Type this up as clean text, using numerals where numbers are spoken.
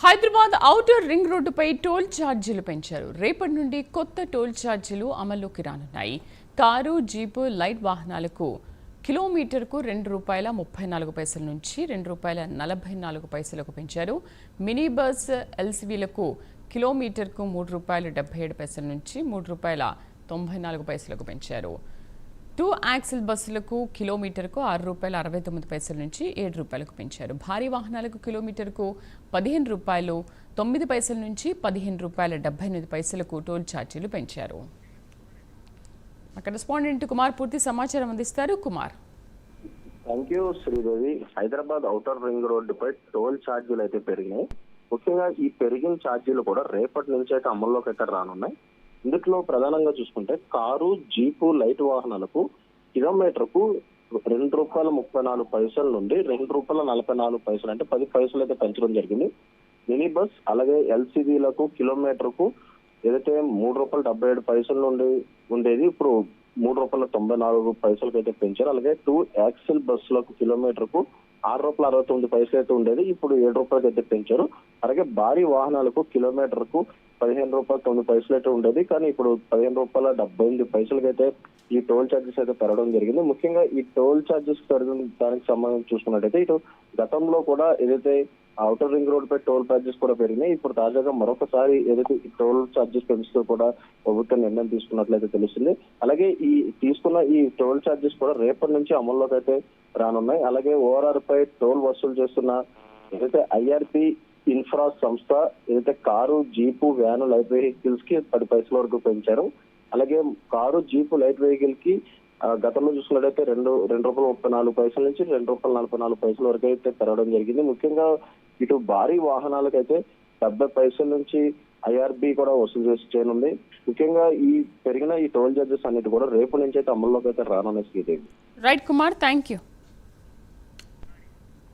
Hyderabad outer ring రోడ్డుపై toll ఛార్జీలు పెంచారు. రేపటి నుండి కొత్త టోల్ ఛార్జీలు అమల్లోకి రానున్నాయి. కారు, జీపు, లైట్ వాహనాలకు కిలోమీటర్కు ₹2.34 నుంచి ₹2.44 పెంచారు. మినీ బస్, ఎల్సీవీలకు కిలోమీటర్కు ₹3.77 నుంచి ₹3.94 పెంచారు. 2 యాక్సిల్ బస్సులకు కిలోమీటర్కు ₹6.69 నుంచి ₹7 పెంచారు. భారీ వాహనాలకు కిలోమీటర్కు ₹15, 9 పైసల నుంచి ₹15.78 టోల్ ఛార్జీలు పెంచారు. కరెస్పాండెంట్ కుమార్ పూర్తి సమాచారం అందిస్తారు. Kumar. Thank you Sridevi. Hyderabad outer ring రోడ్డుపై టోల్ ఛార్జీలు అయితే పెరిగినాయి. ముఖ్యంగా ఈ పెరిగిన ఛార్జీలు కూడా రేపటి నుంచి అయితే అమల్లోకి అయితే రానున్నాయి. ఇందులో ప్రధానంగా చూసుకుంటే కారు, జీపు, లైట్ వాహనాలకు కిలోమీటర్కు ₹2.34 నుండి ₹2.44 అంటే 10 పైసలు అయితే పెంచడం జరిగింది. మినీ బస్ అలాగే ఎల్సీవీలకు కిలోమీటర్కు ఏదైతే ₹3.77 నుండి ఉండేది ఇప్పుడు ₹3.94 అయితే పెంచారు. అలాగే 2 యాక్సిల్ బస్సులకు కిలోమీటర్కు ₹6.69 అయితే ఉండేది ఇప్పుడు ₹7 అయితే పెంచారు. అలాగే భారీ వాహనాలకు కిలోమీటర్కు ₹15.09 అయితే ఉండేది కానీ ఇప్పుడు ₹15.78 అయితే ఈ టోల్ ఛార్జెస్ అయితే పెరగడం జరిగింది. ముఖ్యంగా ఈ టోల్ ఛార్జెస్ పెరగడం దానికి సంబంధించి చూసుకున్నట్టయితే ఇటు గతంలో కూడా ఏదైతే ఔటర్ రింగ్ రోడ్ పై టోల్ ఛార్జెస్ కూడా పెరిగినాయి. ఇప్పుడు తాజాగా మరొకసారి ఏదైతే ఈ టోల్ ఛార్జెస్ పెంచుతూ కూడా ప్రభుత్వం నిర్ణయం తీసుకున్నట్లయితే తెలుస్తుంది. అలాగే ఈ తీసుకున్న ఈ టోల్ ఛార్జెస్ కూడా రేపటి నుంచి అమల్లోకి అయితే రానున్నాయి. అలాగే ఓఆర్ఆర్ పై టోల్ వసూలు చేస్తున్న ఏదైతే ఐఆర్పి ఇన్ఫ్రా సంస్థ ఏదైతే car, jeep, van, light vehicles కి 10 పైసల వరకు పెంచారు. అలాగే కారు, జీపు, లైట్ వెహికల్ కి గతంలో చూసుకున్నట్టయితే ₹2.34 నుంచి ₹2.44 వరకు అయితే పెరగడం జరిగింది. ముఖ్యంగా ఇటు భారీ వాహనాలకైతే 70 పైసల నుంచి ఐఆర్బి కూడా వసూలు చేయనుంది. ముఖ్యంగా ఈ పెరిగిన ఈ టోల్ చార్జెస్ అన్నిటి కూడా రేపు నుంచి అయితే అమల్లోకి అయితే రానున్నాయి. Right Kumar, thank you.